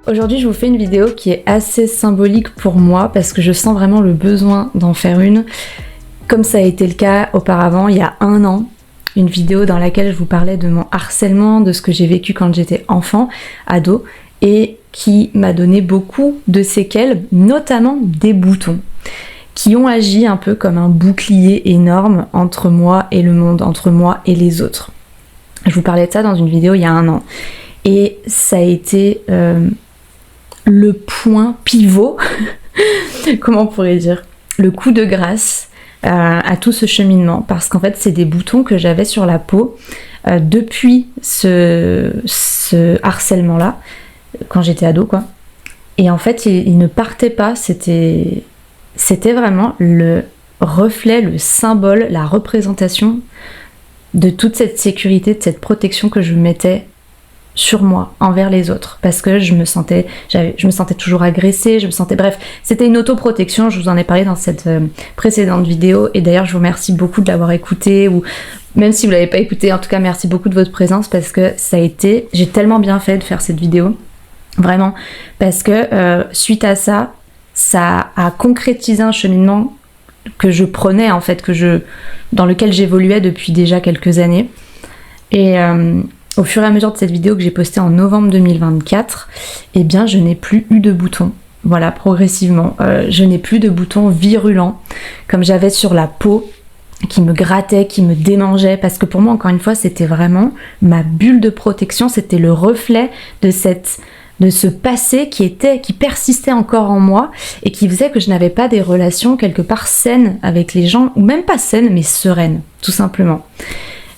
Aujourd'hui, je vous fais une vidéo qui est assez symbolique pour moi parce que je sens vraiment le besoin d'en faire une, comme ça a été le cas auparavant, il y a 1 an. Une vidéo dans laquelle je vous parlais de mon harcèlement, de ce que j'ai vécu quand j'étais enfant, ado, et qui m'a donné beaucoup de séquelles, notamment des boutons, qui ont agi un peu comme un bouclier énorme entre moi et le monde, entre moi et les autres. Je vous parlais de ça dans une vidéo il y a 1 an. Et ça a été le point pivot, comment on pourrait dire, le coup de grâce à tout ce cheminement, parce qu'en fait c'est des boutons que j'avais sur la peau depuis ce harcèlement là, quand j'étais ado quoi. Et en fait il ne partait pas, c'était vraiment le reflet, le symbole, la représentation de toute cette sécurité, de cette protection que je mettais sur moi, envers les autres, parce que je me sentais toujours agressée, bref, c'était une autoprotection, je vous en ai parlé dans cette précédente vidéo, et d'ailleurs je vous remercie beaucoup de l'avoir écouté, ou même si vous l'avez pas écouté, en tout cas merci beaucoup de votre présence, parce que j'ai tellement bien fait de faire cette vidéo, vraiment, parce que suite à ça a concrétisé un cheminement que je prenais en fait, dans lequel j'évoluais depuis déjà quelques années, et au fur et à mesure de cette vidéo que j'ai postée en novembre 2024, eh bien je n'ai plus eu de boutons. Voilà, progressivement, je n'ai plus de boutons virulents comme j'avais sur la peau, qui me grattaient, qui me démangeaient, parce que pour moi, encore une fois, c'était vraiment ma bulle de protection, c'était le reflet de ce passé qui persistait encore en moi et qui faisait que je n'avais pas des relations quelque part saines avec les gens, ou même pas saines, mais sereines, tout simplement.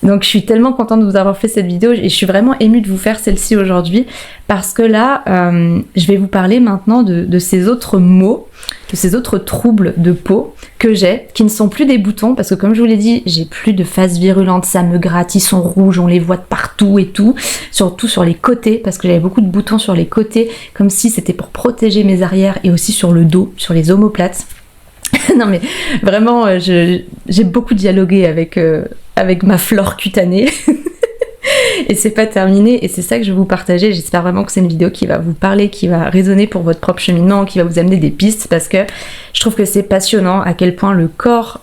Donc je suis tellement contente de vous avoir fait cette vidéo et je suis vraiment émue de vous faire celle-ci aujourd'hui, parce que là, je vais vous parler maintenant de ces autres maux, de ces autres troubles de peau que j'ai, qui ne sont plus des boutons, parce que comme je vous l'ai dit, j'ai plus de faces virulentes, ça me gratte, ils sont rouges, on les voit de partout et tout, surtout sur les côtés, parce que j'avais beaucoup de boutons sur les côtés, comme si c'était pour protéger mes arrières, et aussi sur le dos, sur les omoplates. Non mais vraiment, j'ai beaucoup dialogué avec ma flore cutanée et c'est pas terminé, et c'est ça que je vais vous partager. J'espère vraiment que c'est une vidéo qui va vous parler, qui va résonner pour votre propre cheminement, qui va vous amener des pistes, parce que je trouve que c'est passionnant à quel point le corps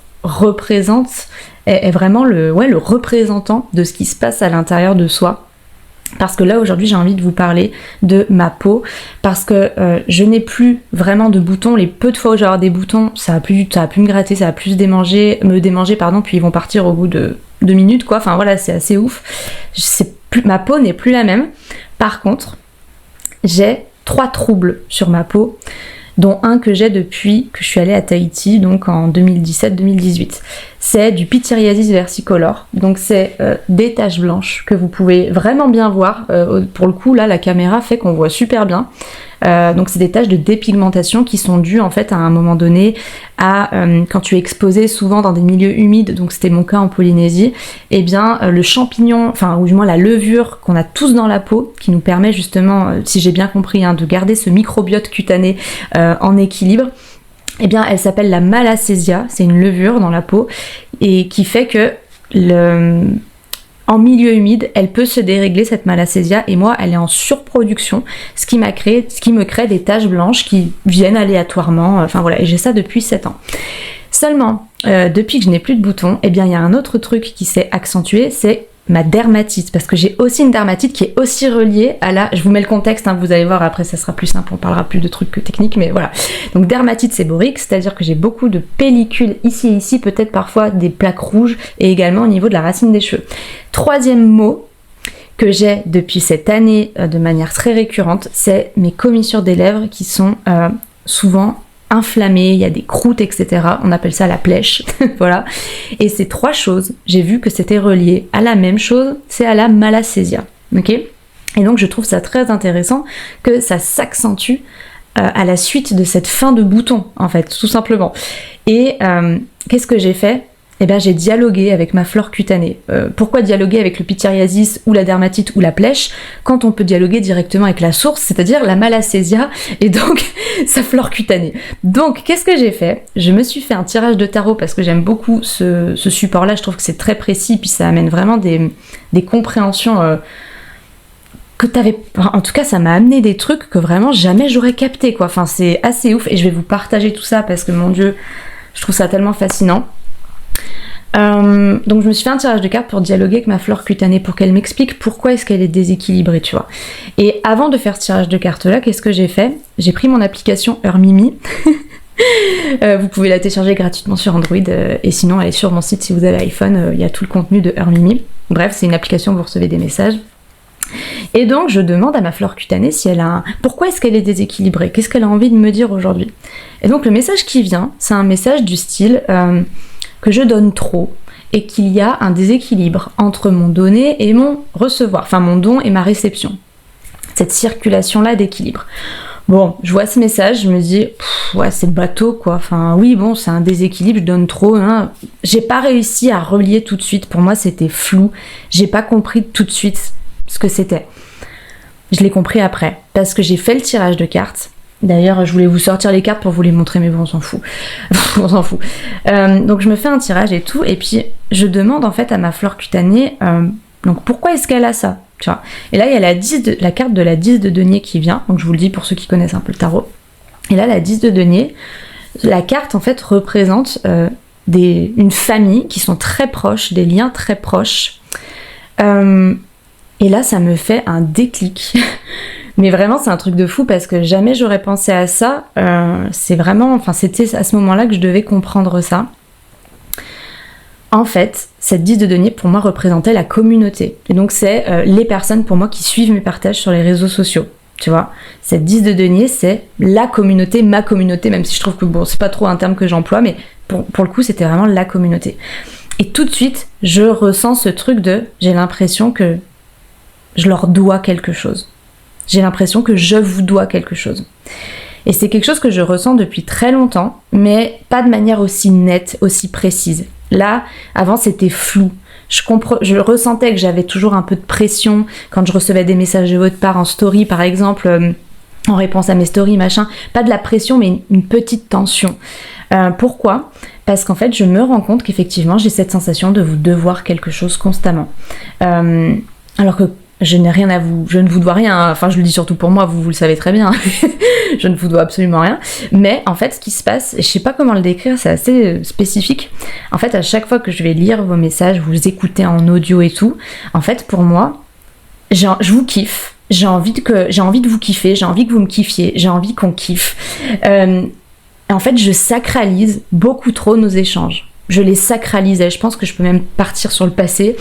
est vraiment le représentant de ce qui se passe à l'intérieur de soi. Parce que là aujourd'hui j'ai envie de vous parler de ma peau, parce que je n'ai plus vraiment de boutons. Les peu de fois où j'ai avoir des boutons, ça va plus me gratter, ça va plus me démanger, puis ils vont partir au bout de 2 minutes quoi, enfin voilà, c'est assez ouf. Ma peau n'est plus la même. Par contre, j'ai 3 troubles sur ma peau, dont un que j'ai depuis que je suis allée à Tahiti, donc en 2017-2018. C'est du pityriasis versicolore, donc c'est des taches blanches que vous pouvez vraiment bien voir. Pour le coup, là, la caméra fait qu'on voit super bien. Donc c'est des taches de dépigmentation qui sont dues en fait à un moment donné à quand tu es exposé souvent dans des milieux humides, donc c'était mon cas en Polynésie, et bien le champignon, enfin ou du moins la levure qu'on a tous dans la peau, qui nous permet justement, si j'ai bien compris, de garder ce microbiote cutané en équilibre, et bien elle s'appelle la Malassezia, c'est une levure dans la peau, et qui fait que en milieu humide, elle peut se dérégler, cette Malassezia, et moi, elle est en surproduction, ce qui me crée des taches blanches qui viennent aléatoirement, enfin voilà, et j'ai ça depuis 7 ans. Seulement, depuis que je n'ai plus de boutons, eh bien il y a un autre truc qui s'est accentué, c'est ma dermatite, parce que j'ai aussi une dermatite qui est aussi reliée à je vous mets le contexte, vous allez voir, après ça sera plus simple, on parlera plus de trucs que techniques, mais voilà. Donc dermatite séborrheique, c'est-à-dire que j'ai beaucoup de pellicules ici, peut-être parfois des plaques rouges, et également au niveau de la racine des cheveux. 3e mot que j'ai depuis cette année de manière très récurrente, c'est mes commissures des lèvres qui sont souvent inflammées, il y a des croûtes, etc. On appelle ça la plèche, voilà. Et ces 3 choses, j'ai vu que c'était relié à la même chose, c'est à la Malassezia, ok. Et donc je trouve ça très intéressant que ça s'accentue à la suite de cette fin de bouton, en fait, tout simplement. Et qu'est-ce que j'ai fait ? Eh bien j'ai dialogué avec ma flore cutanée. Pourquoi dialoguer avec le pityriasis ou la dermatite ou la plèche quand on peut dialoguer directement avec la source, c'est-à-dire la Malassezia et donc sa flore cutanée. Donc qu'est-ce que j'ai fait ? Je me suis fait un tirage de tarot parce que j'aime beaucoup ce support-là, je trouve que c'est très précis, puis ça amène vraiment des compréhensions en tout cas, ça m'a amené des trucs que vraiment jamais j'aurais capté, quoi. Enfin, c'est assez ouf et je vais vous partager tout ça parce que mon Dieu, je trouve ça tellement fascinant. Donc je me suis fait un tirage de cartes pour dialoguer avec ma flore cutanée, pour qu'elle m'explique pourquoi est-ce qu'elle est déséquilibrée, tu vois. Et avant de faire ce tirage de cartes là, qu'est-ce que j'ai fait? J'ai pris mon application Heure Mimi. Vous pouvez la télécharger gratuitement sur Android et sinon elle est sur mon site si vous avez iPhone, il y a tout le contenu de Heure Mimi. Bref, c'est une application où vous recevez des messages. Et donc je demande à ma flore cutanée si elle a pourquoi est-ce qu'elle est déséquilibrée, qu'est-ce qu'elle a envie de me dire aujourd'hui. Et donc le message qui vient, c'est un message du style que je donne trop et qu'il y a un déséquilibre entre mon donner et mon recevoir, enfin mon don et ma réception. Cette circulation-là d'équilibre. Bon, je vois ce message, je me dis, ouais, c'est bateau quoi, enfin oui, bon, c'est un déséquilibre, je donne trop, hein. J'ai pas réussi à relier tout de suite, pour moi c'était flou, j'ai pas compris tout de suite ce que c'était. Je l'ai compris après, parce que j'ai fait le tirage de cartes. D'ailleurs, je voulais vous sortir les cartes pour vous les montrer, mais bon, on s'en fout. On s'en fout. Donc, je me fais un tirage et tout, et puis je demande en fait à ma flore cutanée, donc pourquoi est-ce qu'elle a ça, tu vois. Et là, il y a la carte de la 10 de denier qui vient, donc je vous le dis pour ceux qui connaissent un peu le tarot. Et là, la 10 de denier, la carte en fait représente une famille qui sont très proches, des liens très proches. Et là, ça me fait un déclic. Mais vraiment, c'est un truc de fou parce que jamais j'aurais pensé à ça. C'est vraiment, enfin, c'était à ce moment-là que je devais comprendre ça. En fait, cette 10 de denier, pour moi, représentait la communauté. Et donc, c'est les personnes, pour moi, qui suivent mes partages sur les réseaux sociaux. Tu vois, cette 10 de denier, c'est la communauté, ma communauté, même si je trouve que, bon, c'est pas trop un terme que j'emploie, mais pour le coup, c'était vraiment la communauté. Et tout de suite, je ressens ce truc j'ai l'impression que je leur dois quelque chose. J'ai l'impression que je vous dois quelque chose. Et c'est quelque chose que je ressens depuis très longtemps, mais pas de manière aussi nette, aussi précise. Là, avant, c'était flou. Je ressentais que j'avais toujours un peu de pression quand je recevais des messages de votre part en story, par exemple, en réponse à mes stories, machin. Pas de la pression, mais une petite tension. Pourquoi ? Parce qu'en fait, je me rends compte qu'effectivement, j'ai cette sensation de vous devoir quelque chose constamment. Alors que je n'ai rien à vous, je ne vous dois rien, enfin je le dis surtout pour moi, vous le savez très bien, je ne vous dois absolument rien, mais en fait ce qui se passe, je sais pas comment le décrire, c'est assez spécifique, en fait à chaque fois que je vais lire vos messages, vous écouter en audio et tout, en fait pour moi, je vous kiffe, j'ai envie de vous kiffer, j'ai envie que vous me kiffiez, j'ai envie qu'on kiffe, en fait je sacralise beaucoup trop nos échanges. Je les sacralisais, je pense que je peux même partir sur le passé.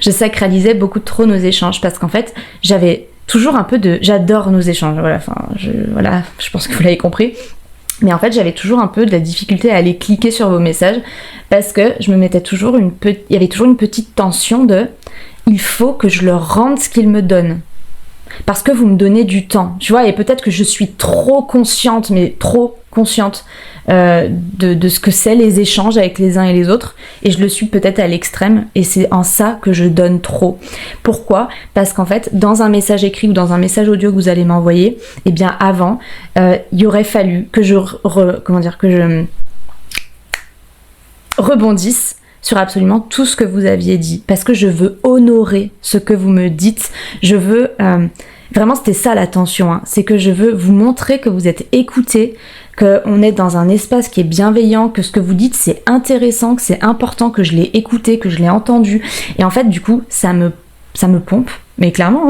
Je sacralisais beaucoup trop nos échanges parce qu'en fait, j'avais toujours un peu j'adore nos échanges, voilà, je pense que vous l'avez compris. Mais en fait, j'avais toujours un peu de la difficulté à aller cliquer sur vos messages parce que je me mettais toujours il y avait toujours une petite tension il faut que je leur rende ce qu'ils me donnent. Parce que vous me donnez du temps, tu vois, et peut-être que je suis trop consciente de ce que c'est les échanges avec les uns et les autres, et je le suis peut-être à l'extrême, et c'est en ça que je donne trop. Pourquoi ? Parce qu'en fait, dans un message écrit ou dans un message audio que vous allez m'envoyer, eh bien avant, il aurait fallu que je rebondisse sur absolument tout ce que vous aviez dit, parce que je veux honorer ce que vous me dites, je veux... Vraiment, c'était ça la tension, hein. C'est que je veux vous montrer que vous êtes écoutés, qu'on est dans un espace qui est bienveillant, que ce que vous dites c'est intéressant, que c'est important, que je l'ai écouté, que je l'ai entendu. Et en fait, du coup, ça me pompe, mais clairement,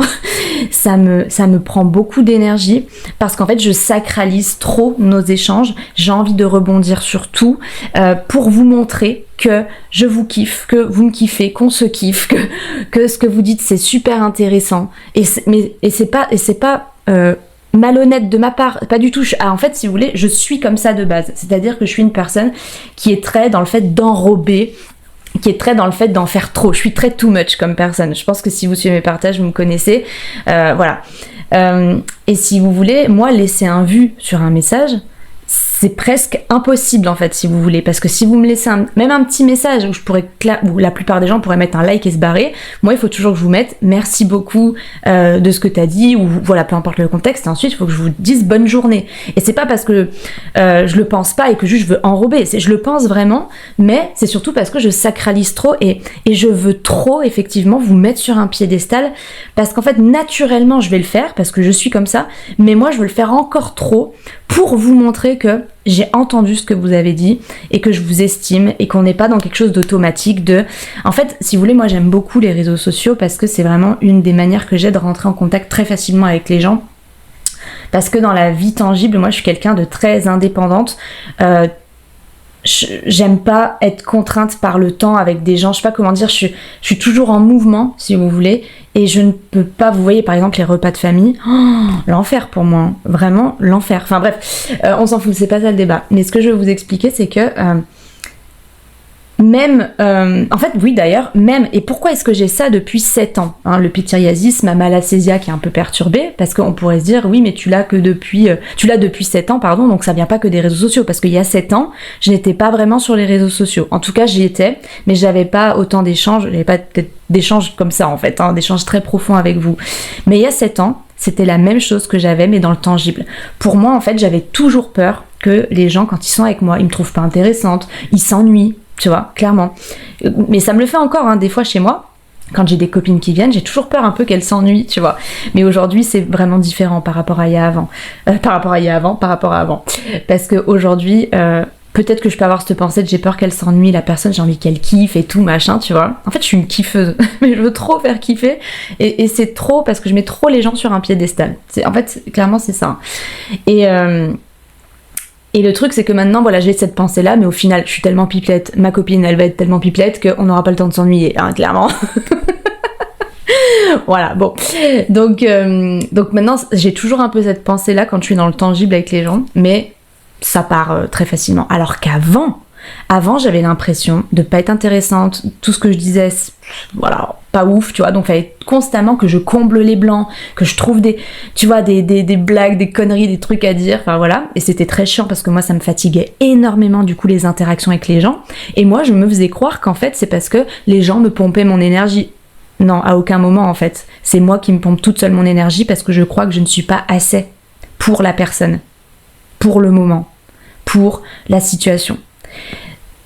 ça me prend beaucoup d'énergie parce qu'en fait, je sacralise trop nos échanges. J'ai envie de rebondir sur tout pour vous montrer que je vous kiffe, que vous me kiffez, qu'on se kiffe, que ce que vous dites c'est super intéressant. Et c'est pas malhonnête de ma part, pas du tout. En fait, si vous voulez, je suis comme ça de base. C'est-à-dire que je suis une personne qui est très dans le fait d'enrober, qui est très dans le fait d'en faire trop. Je suis très too much comme personne. Je pense que si vous suivez mes partages, vous me connaissez. Voilà. Et si vous voulez, moi, laisser un vu sur un message, c'est presque impossible en fait si vous voulez, parce que si vous me laissez même un petit message où la plupart des gens pourraient mettre un like et se barrer, moi il faut toujours que je vous mette merci beaucoup de ce que t'as dit, ou voilà, peu importe le contexte, et ensuite il faut que je vous dise bonne journée. Et c'est pas parce que je le pense pas et que juste je veux enrober, je le pense vraiment, mais c'est surtout parce que je sacralise trop et je veux trop effectivement vous mettre sur un piédestal, parce qu'en fait naturellement je vais le faire parce que je suis comme ça, mais moi je veux le faire encore trop pour vous montrer que j'ai entendu ce que vous avez dit et que je vous estime et qu'on n'est pas dans quelque chose d'automatique En fait, si vous voulez, moi j'aime beaucoup les réseaux sociaux parce que c'est vraiment une des manières que j'ai de rentrer en contact très facilement avec les gens. Parce que dans la vie tangible, moi je suis quelqu'un de très indépendante. J'aime pas être contrainte par le temps avec des gens, je sais pas comment dire, je suis toujours en mouvement si vous voulez, et je ne peux pas, vous voyez par exemple les repas de famille, l'enfer pour moi, hein, vraiment l'enfer, enfin bref, on s'en fout, c'est pas ça le débat, mais ce que je veux vous expliquer c'est que même, en fait oui d'ailleurs, même, et pourquoi est-ce que j'ai ça depuis 7 ans, hein, le pityriasis, ma malacésia qui est un peu perturbée, parce qu'on pourrait se dire oui mais tu l'as depuis 7 ans, pardon, donc ça vient pas que des réseaux sociaux, parce qu'il y a 7 ans, je n'étais pas vraiment sur les réseaux sociaux, en tout cas j'y étais, mais j'avais pas autant d'échanges, j'avais pas peut-être d'échanges comme ça en fait, hein, d'échanges très profonds avec vous, mais il y a 7 ans, c'était la même chose que j'avais mais dans le tangible. Pour moi en fait j'avais toujours peur que les gens quand ils sont avec moi, ils me trouvent pas intéressante, ils s'ennuient, tu vois, clairement. Mais ça me le fait encore, hein, des fois chez moi. Quand j'ai des copines qui viennent, j'ai toujours peur un peu qu'elles s'ennuient, tu vois. Mais aujourd'hui, c'est vraiment différent par rapport à avant. Par rapport à avant. Parce qu'aujourd'hui, peut-être que je peux avoir cette pensée de j'ai peur qu'elle s'ennuie, la personne, j'ai envie qu'elle kiffe et tout, machin, tu vois. En fait, je suis une kiffeuse. Mais je veux trop faire kiffer. Et c'est trop parce que je mets trop les gens sur un piédestal. En fait, clairement, c'est ça. Et le truc, c'est que maintenant, voilà, j'ai cette pensée-là, mais au final, je suis tellement pipelette, ma copine, elle va être tellement pipelette qu'on n'aura pas le temps de s'ennuyer, hein, clairement. Voilà, bon. Donc maintenant, j'ai toujours un peu cette pensée-là quand je suis dans le tangible avec les gens, mais ça part très facilement. Alors qu'avant, j'avais l'impression de pas être intéressante, tout ce que je disais, voilà, pas ouf, tu vois, donc il fallait constamment que je comble les blancs, que je trouve des blagues, des conneries, des trucs à dire, enfin voilà, et c'était très chiant parce que moi ça me fatiguait énormément du coup les interactions avec les gens, et moi je me faisais croire qu'en fait c'est parce que les gens me pompaient mon énergie. Non, à aucun moment en fait, c'est moi qui me pompe toute seule mon énergie parce que je crois que je ne suis pas assez pour la personne, pour le moment, pour la situation.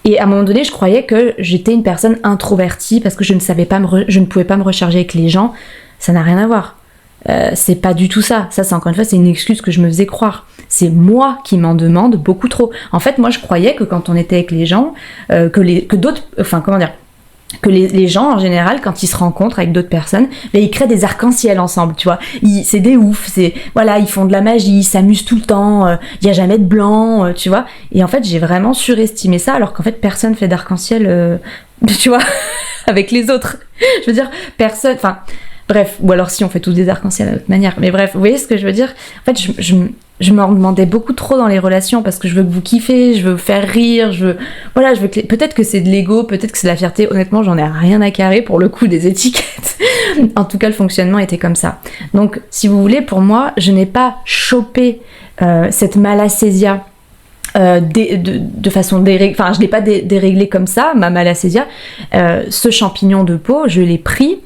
Et à un moment donné, je croyais que j'étais une personne introvertie parce que je ne pouvais pas me recharger avec les gens. Ça n'a rien à voir. C'est pas du tout ça. Ça, c'est encore une fois, c'est une excuse que je me faisais croire. C'est moi qui m'en demande beaucoup trop. En fait, moi, je croyais que quand on était avec les gens, que les gens en général quand ils se rencontrent avec d'autres personnes, ben, ils créent des arcs-en-ciel ensemble, tu vois, c'est des oufs, voilà, ils font de la magie, ils s'amusent tout le temps, il y a jamais de blanc, tu vois, et en fait j'ai vraiment surestimé ça alors qu'en fait personne fait d'arc-en-ciel tu vois avec les autres, je veux dire personne, enfin bref, ou alors si on fait tous des arcs-en-ciel à notre manière, mais bref, vous voyez ce que je veux dire, en fait je m'en demandais beaucoup trop dans les relations parce que je veux que vous kiffez, je veux vous faire rire, peut-être que c'est de l'ego, peut-être que c'est de la fierté, honnêtement j'en ai rien à carrer pour le coup des étiquettes. En tout cas le fonctionnement était comme ça. Donc si vous voulez, pour moi, je n'ai pas chopé cette malacésia de façon déréglée, enfin je l'ai pas déréglée comme ça, ma malacésia, ce champignon de peau, je l'ai pris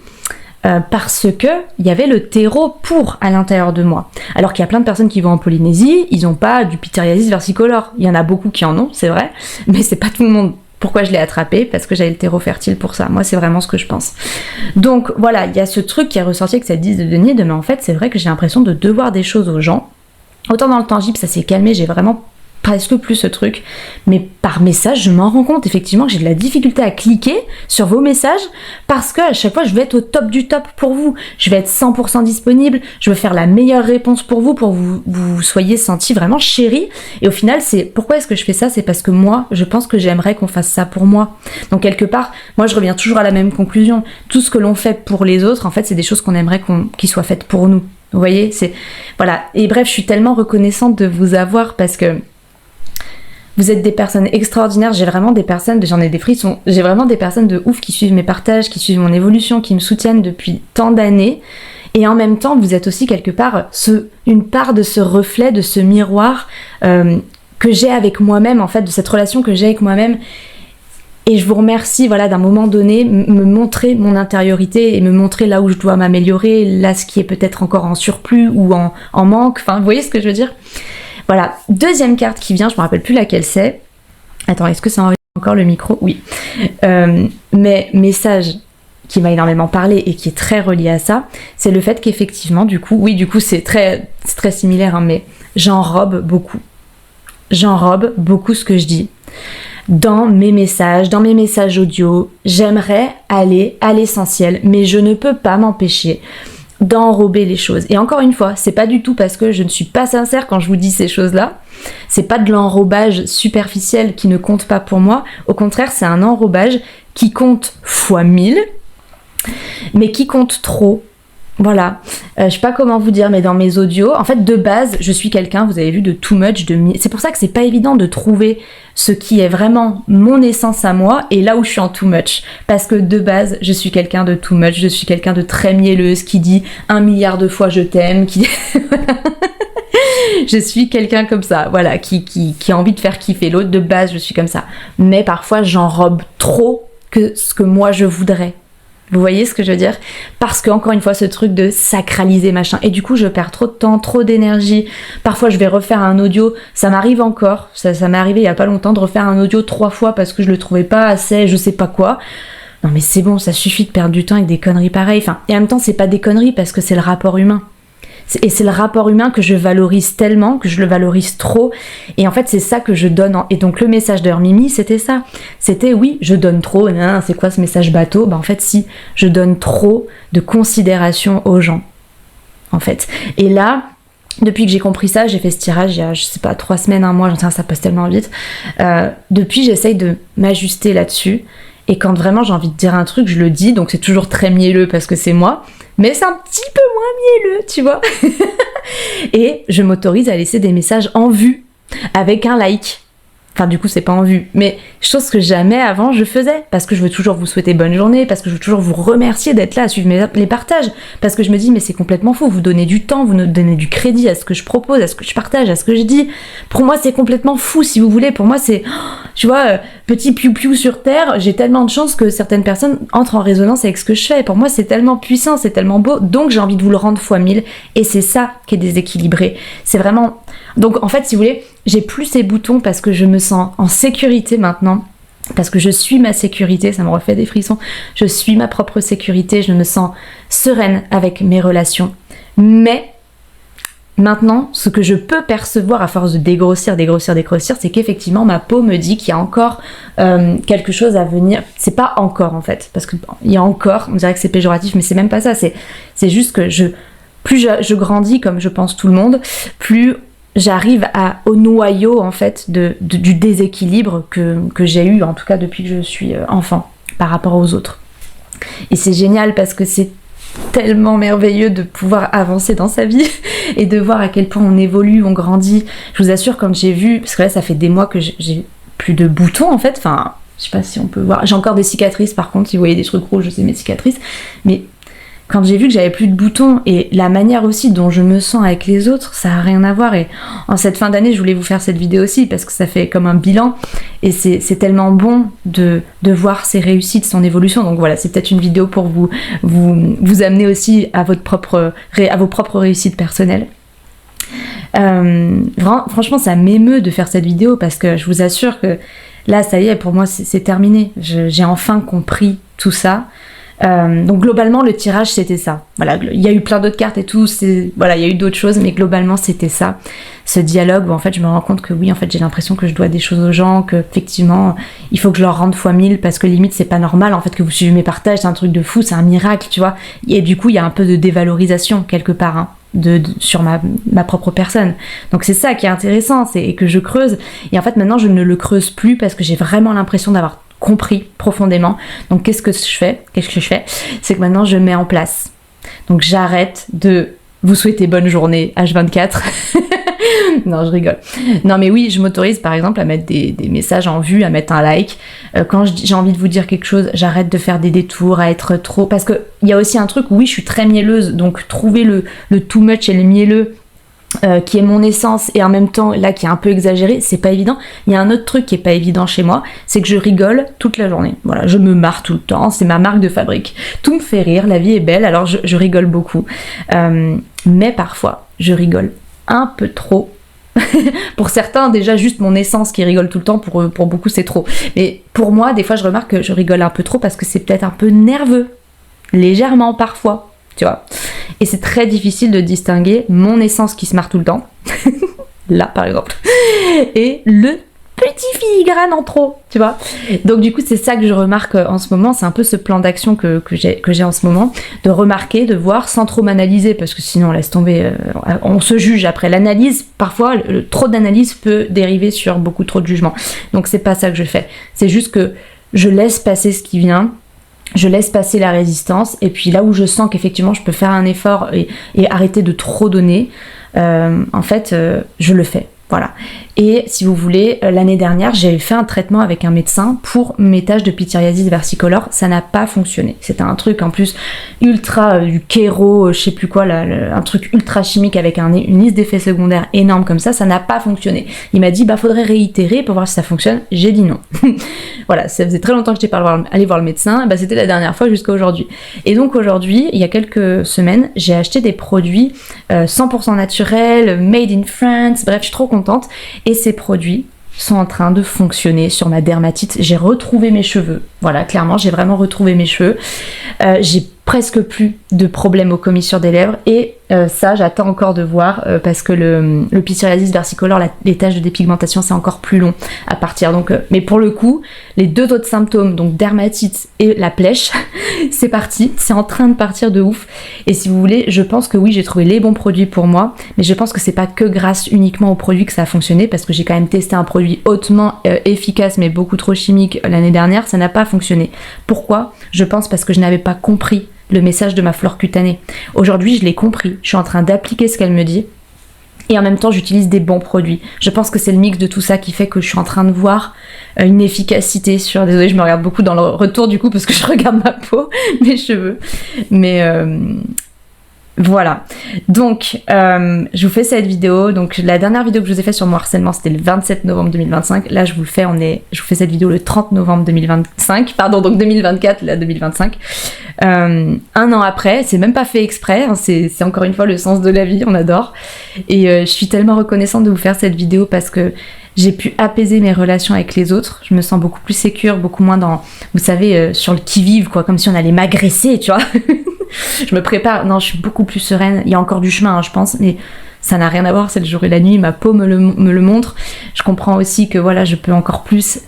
parce que il y avait le terreau pour à l'intérieur de moi. Alors qu'il y a plein de personnes qui vont en Polynésie, ils n'ont pas du pityriasis versicolore. Il y en a beaucoup qui en ont, c'est vrai, mais c'est pas tout le monde. Pourquoi je l'ai attrapé? Parce que j'avais le terreau fertile pour ça. Moi, c'est vraiment ce que je pense. Donc voilà, il y a ce truc qui est ressorti avec cette 10 de denier, mais en fait, c'est vrai que j'ai l'impression de devoir des choses aux gens. Autant dans le tangible, ça s'est calmé, j'ai vraiment presque plus ce truc, mais par message je m'en rends compte effectivement que j'ai de la difficulté à cliquer sur vos messages parce que à chaque fois je vais être au top du top pour vous, je vais être 100% disponible, je veux faire la meilleure réponse pour vous vous soyez sentis vraiment chéris, et au final c'est pourquoi est-ce que je fais ça, c'est parce que moi je pense que j'aimerais qu'on fasse ça pour moi. Donc quelque part moi je reviens toujours à la même conclusion, tout ce que l'on fait pour les autres en fait c'est des choses qu'on aimerait qu'ils soient faites pour nous, vous voyez, c'est voilà. Et bref, je suis tellement reconnaissante de vous avoir parce que vous êtes des personnes extraordinaires, j'en ai des frissons, j'ai vraiment des personnes de ouf qui suivent mes partages, qui suivent mon évolution, qui me soutiennent depuis tant d'années, et en même temps vous êtes aussi quelque part une part de ce reflet, de ce miroir j'ai avec moi-même, en fait, de cette relation que j'ai avec moi-même. Et je vous remercie, voilà, d'un moment donné, me montrer mon intériorité et me montrer là où je dois m'améliorer, là ce qui est peut-être encore en surplus ou en manque. Enfin, vous voyez ce que je veux dire? Voilà. Deuxième carte qui vient, je me rappelle plus laquelle c'est. Attends, est-ce que ça enregistre encore le micro? Oui. Mais message qui m'a énormément parlé et qui est très relié à ça, c'est le fait qu'effectivement, du coup, c'est très similaire, hein, mais j'enrobe beaucoup. J'enrobe beaucoup ce que je dis. Dans mes messages audio, j'aimerais aller à l'essentiel, mais je ne peux pas m'empêcher d'enrober les choses. Et encore une fois, c'est pas du tout parce que je ne suis pas sincère quand je vous dis ces choses-là. C'est pas de l'enrobage superficiel qui ne compte pas pour moi. Au contraire, c'est un enrobage qui compte fois 1000, mais qui compte trop. Voilà, je sais pas comment vous dire, mais dans mes audios, en fait de base, je suis quelqu'un, vous avez vu, de too much, c'est pour ça que c'est pas évident de trouver ce qui est vraiment mon essence à moi et là où je suis en too much, parce que de base, je suis quelqu'un de too much, je suis quelqu'un de très mielleuse, qui dit 1 milliard de fois je t'aime, qui... Je suis quelqu'un comme ça, voilà, qui a envie de faire kiffer l'autre, de base je suis comme ça, mais parfois j'enrobe trop que ce que moi je voudrais. Vous voyez ce que je veux dire? Parce que, encore une fois, ce truc de sacraliser machin. Et du coup, je perds trop de temps, trop d'énergie. Parfois, je vais refaire un audio. Ça m'arrive encore. Ça m'est arrivé il y a pas longtemps de refaire un audio 3 fois parce que je le trouvais pas assez, je sais pas quoi. Non mais c'est bon, ça suffit de perdre du temps avec des conneries pareilles. Enfin, et en même temps, c'est pas des conneries parce que c'est le rapport humain. Et c'est le rapport humain que je valorise tellement, que je le valorise trop. Et en fait, c'est ça que je donne. Et donc, le message de Mimi, c'était ça. C'était, oui, je donne trop. C'est quoi ce message bateau? En fait, si, je donne trop de considération aux gens. En fait. Et là, depuis que j'ai compris ça, j'ai fait ce tirage il y a, je sais pas, 3 semaines, 1 mois, j'en sais rien, ça passe tellement vite. Depuis, j'essaye de m'ajuster là-dessus. Et quand vraiment j'ai envie de dire un truc, je le dis. Donc, c'est toujours très mielleux parce que c'est moi. Mais c'est un petit peu moins mielleux, tu vois. Et je m'autorise à laisser des messages en vue, avec un like. Enfin, du coup, c'est pas en vue. Mais chose que jamais avant je faisais. Parce que je veux toujours vous souhaiter bonne journée, parce que je veux toujours vous remercier d'être là, à suivre les partages. Parce que je me dis, mais c'est complètement faux. Vous donnez du temps, vous nous donnez du crédit à ce que je propose, à ce que je partage, à ce que je dis. Pour moi, c'est complètement fou, si vous voulez. Pour moi, c'est, tu vois, petit piou-piou sur terre. J'ai tellement de chance que certaines personnes entrent en résonance avec ce que je fais. Pour moi, c'est tellement puissant, c'est tellement beau. Donc, j'ai envie de vous le rendre fois 1000. Et c'est ça qui est déséquilibré. C'est vraiment... Donc, en fait, si vous voulez, j'ai plus ces boutons parce que je me sens en sécurité maintenant. Parce que je suis ma sécurité, ça me refait des frissons. Je suis ma propre sécurité, je me sens sereine avec mes relations. Mais maintenant, ce que je peux percevoir à force de dégrossir, c'est qu'effectivement ma peau me dit qu'il y a encore quelque chose à venir. C'est pas encore en fait, parce qu'il y a encore, on dirait que c'est péjoratif, mais c'est même pas ça. C'est juste que plus je grandis, comme je pense tout le monde, plus j'arrive au noyau en fait du déséquilibre que j'ai eu, en tout cas depuis que je suis enfant, par rapport aux autres. Et c'est génial parce que c'est tellement merveilleux de pouvoir avancer dans sa vie et de voir à quel point on évolue, on grandit. Je vous assure, quand j'ai vu, parce que là ça fait des mois que j'ai plus de boutons en fait, enfin je sais pas si on peut voir, j'ai encore des cicatrices par contre, si vous voyez des trucs rouges, c'est mes cicatrices, mais quand j'ai vu que j'avais plus de boutons et la manière aussi dont je me sens avec les autres, ça a rien à voir. Et en cette fin d'année, je voulais vous faire cette vidéo aussi parce que ça fait comme un bilan et c'est tellement bon de voir ses réussites, son évolution. Donc voilà, c'est peut-être une vidéo pour vous amener aussi à vos propres réussites personnelles. Franchement, ça m'émeut de faire cette vidéo parce que je vous assure que là, ça y est, pour moi, c'est terminé. J'ai enfin compris tout ça. Donc globalement le tirage c'était ça, voilà, il y a eu plein d'autres cartes et tout, voilà, il y a eu d'autres choses, mais globalement c'était ça, ce dialogue où en fait je me rends compte que oui, en fait j'ai l'impression que je dois des choses aux gens, que effectivement il faut que je leur rende fois 1000 parce que limite c'est pas normal en fait que vous suivez mes partages, c'est un truc de fou, c'est un miracle, tu vois, et du coup il y a un peu de dévalorisation quelque part, hein, sur ma propre personne. Donc c'est ça qui est intéressant, et que je creuse, et en fait maintenant je ne le creuse plus parce que j'ai vraiment l'impression d'avoir compris profondément. Donc qu'est-ce que je fais? C'est que maintenant je mets en place. Donc j'arrête de vous souhaiter bonne journée H24. Non, je rigole. Non mais oui, je m'autorise par exemple à mettre des messages en vue, à mettre un like. Quand j'ai envie de vous dire quelque chose, j'arrête de faire des détours, à être trop... Parce qu'il y a aussi un truc où oui, je suis très mielleuse, donc trouver le too much et le mielleux, qui est mon essence et en même temps là qui est un peu exagéré, c'est pas évident. Il y a un autre truc qui est pas évident chez moi, c'est que je rigole toute la journée. Voilà, je me marre tout le temps, c'est ma marque de fabrique. Tout me fait rire, la vie est belle, alors je rigole beaucoup. Mais parfois, je rigole un peu trop. Pour certains, déjà juste mon essence qui rigole tout le temps, pour beaucoup c'est trop. Mais pour moi, des fois je remarque que je rigole un peu trop parce que c'est peut-être un peu nerveux. Légèrement parfois. Tu vois. Et c'est très difficile de distinguer mon essence qui se marre tout le temps, là par exemple, et le petit filigrane en trop, tu vois. Donc du coup c'est ça que je remarque en ce moment, c'est un peu ce plan d'action que j'ai en ce moment, de remarquer, de voir sans trop m'analyser, parce que sinon on laisse tomber, on se juge après. L'analyse, parfois trop d'analyse peut dériver sur beaucoup trop de jugement. Donc c'est pas ça que je fais, c'est juste que je laisse passer ce qui vient. Je laisse passer la résistance et puis là où je sens qu'effectivement je peux faire un effort et arrêter de trop donner, en fait je le fais. Voilà. Et si vous voulez, l'année dernière, j'avais fait un traitement avec un médecin pour mes taches de pityriasis versicolore. Ça n'a pas fonctionné. C'était un truc en plus ultra du kéro, je sais plus quoi, un truc ultra chimique avec une liste d'effets secondaires énorme comme ça. Ça n'a pas fonctionné. Il m'a dit, faudrait réitérer pour voir si ça fonctionne. J'ai dit non. Voilà, ça faisait très longtemps que j'étais pas allée voir le médecin. C'était la dernière fois jusqu'à aujourd'hui. Et donc aujourd'hui, il y a quelques semaines, j'ai acheté des produits 100% naturels, made in France. Bref, je suis trop contente. Et ces produits sont en train de fonctionner sur ma dermatite. J'ai retrouvé mes cheveux. Voilà, clairement, j'ai vraiment retrouvé mes cheveux. J'ai presque plus de problèmes aux commissures des lèvres. Et ça, j'attends encore de voir parce que le pityriasis versicolore, les taches de dépigmentation, c'est encore plus long à partir. Donc, mais pour le coup, les deux autres symptômes, donc dermatite et la plèche, c'est parti. C'est en train de partir de ouf. Et si vous voulez, je pense que oui, j'ai trouvé les bons produits pour moi. Mais je pense que c'est pas que grâce uniquement aux produits que ça a fonctionné, parce que j'ai quand même testé un produit hautement efficace mais beaucoup trop chimique l'année dernière. Ça n'a pas fonctionné. Pourquoi ? Je pense parce que je n'avais pas compris le message de ma flore cutanée. Aujourd'hui, je l'ai compris. Je suis en train d'appliquer ce qu'elle me dit. Et en même temps, j'utilise des bons produits. Je pense que c'est le mix de tout ça qui fait que je suis en train de voir une efficacité sur... Désolée, je me regarde beaucoup dans le retour du coup parce que je regarde ma peau, mes cheveux. Mais... Voilà, donc je vous fais cette vidéo. Donc la dernière vidéo que je vous ai faite sur mon harcèlement, c'était le 27 novembre 2025. Là je vous fais cette vidéo le 30 novembre 2025. Pardon, donc 2024, là 2025. Un an après, c'est même pas fait exprès, hein, c'est encore une fois le sens de la vie, on adore. Et je suis tellement reconnaissante de vous faire cette vidéo parce que j'ai pu apaiser mes relations avec les autres. Je me sens beaucoup plus sécure, beaucoup moins dans, vous savez, sur le qui-vive, quoi, comme si on allait m'agresser, tu vois. Je me prépare, non, je suis beaucoup plus sereine. Il y a encore du chemin, hein, je pense, mais ça n'a rien à voir, c'est le jour et la nuit, ma peau me le montre. Je comprends aussi que voilà, je peux encore plus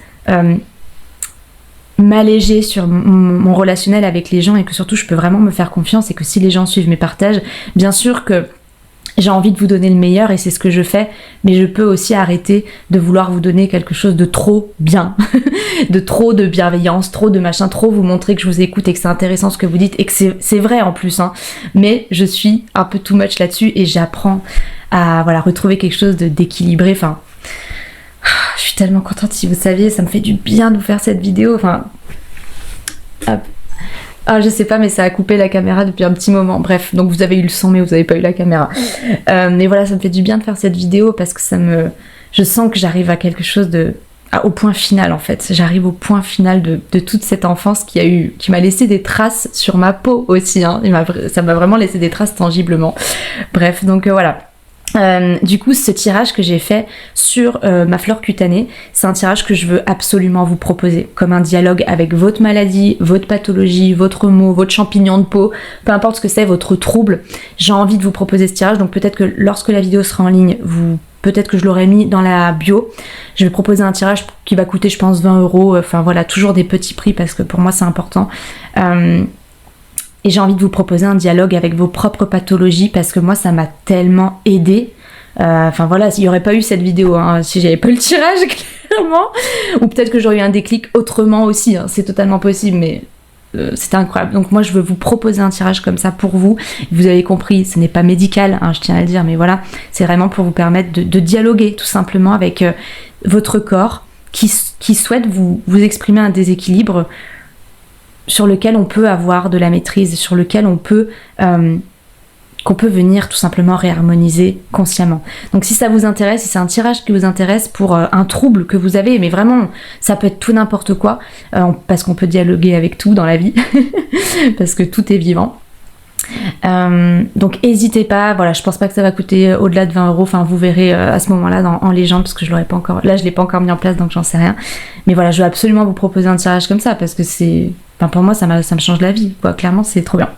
m'alléger sur mon relationnel avec les gens et que surtout je peux vraiment me faire confiance et que si les gens suivent mes partages, bien sûr que j'ai envie de vous donner le meilleur et c'est ce que je fais, mais je peux aussi arrêter de vouloir vous donner quelque chose de trop bien, de trop de bienveillance, trop de machin, trop vous montrer que je vous écoute et que c'est intéressant ce que vous dites et que c'est vrai en plus, hein. Mais je suis un peu too much là-dessus et j'apprends à voilà, retrouver quelque chose d'équilibré. Enfin, je suis tellement contente, si vous saviez, ça me fait du bien de vous faire cette vidéo. Enfin, hop. Ah, je sais pas, mais ça a coupé la caméra depuis un petit moment. Bref, donc vous avez eu le son, mais vous avez pas eu la caméra. Mais voilà, ça me fait du bien de faire cette vidéo parce que je sens que j'arrive à quelque chose au point final en fait. J'arrive au point final de toute cette enfance qui m'a laissé des traces sur ma peau aussi. Hein. Ça m'a vraiment laissé des traces tangiblement. Bref, donc voilà. Du coup, ce tirage que j'ai fait sur ma flore cutanée, c'est un tirage que je veux absolument vous proposer comme un dialogue avec votre maladie, votre pathologie, votre mot, votre champignon de peau, peu importe ce que c'est, votre trouble. J'ai envie de vous proposer ce tirage, donc peut-être que lorsque la vidéo sera en ligne, peut-être que je l'aurai mis dans la bio. Je vais proposer un tirage qui va coûter, je pense, 20 €. Enfin voilà, toujours des petits prix parce que pour moi c'est important. Et j'ai envie de vous proposer un dialogue avec vos propres pathologies parce que moi ça m'a tellement aidée. Enfin voilà, il n'y aurait pas eu cette vidéo hein, si j'avais pas eu le tirage clairement. Ou peut-être que j'aurais eu un déclic autrement aussi, hein, c'est totalement possible, mais c'était incroyable. Donc moi je veux vous proposer un tirage comme ça pour vous. Vous avez compris, ce n'est pas médical, hein, je tiens à le dire, mais voilà, c'est vraiment pour vous permettre de dialoguer tout simplement avec votre corps qui souhaite vous exprimer un déséquilibre sur lequel on peut avoir de la maîtrise, sur lequel on peut qu'on peut venir tout simplement réharmoniser consciemment. Donc si ça vous intéresse, si c'est un tirage qui vous intéresse pour un trouble que vous avez, mais vraiment ça peut être tout n'importe quoi, parce qu'on peut dialoguer avec tout dans la vie, parce que tout est vivant. Donc n'hésitez pas, voilà, je pense pas que ça va coûter au-delà de 20 €, enfin vous verrez à ce moment-là en légende, parce que je l'aurais pas encore, là je l'ai pas encore mis en place donc j'en sais rien, mais voilà, je veux absolument vous proposer un tirage comme ça parce que c'est, enfin pour moi ça me change la vie, quoi, clairement c'est trop bien.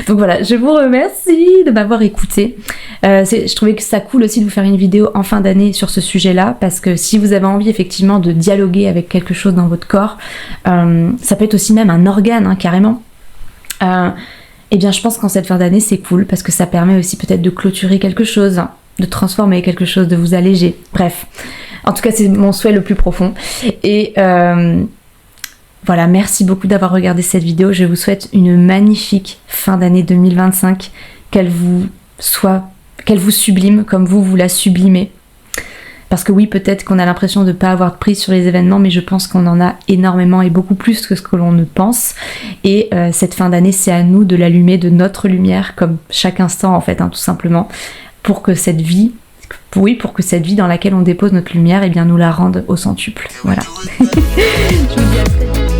Donc voilà, je vous remercie de m'avoir écouté. Je trouvais que ça cool aussi de vous faire une vidéo en fin d'année sur ce sujet-là, parce que si vous avez envie effectivement de dialoguer avec quelque chose dans votre corps, ça peut être aussi même un organe, hein, carrément. Eh bien je pense qu'en cette fin d'année c'est cool parce que ça permet aussi peut-être de clôturer quelque chose, de transformer quelque chose, de vous alléger. Bref, en tout cas c'est mon souhait le plus profond. Et voilà, merci beaucoup d'avoir regardé cette vidéo. Je vous souhaite une magnifique fin d'année 2025, qu'elle vous sublime comme vous la sublimez. Parce que oui, peut-être qu'on a l'impression de ne pas avoir de prise sur les événements, mais je pense qu'on en a énormément et beaucoup plus que ce que l'on ne pense. Et cette fin d'année, c'est à nous de l'allumer de notre lumière, comme chaque instant en fait, hein, tout simplement, pour que cette vie dans laquelle on dépose notre lumière, eh bien, nous la rende au centuple. Voilà. Je vous dis à très vite.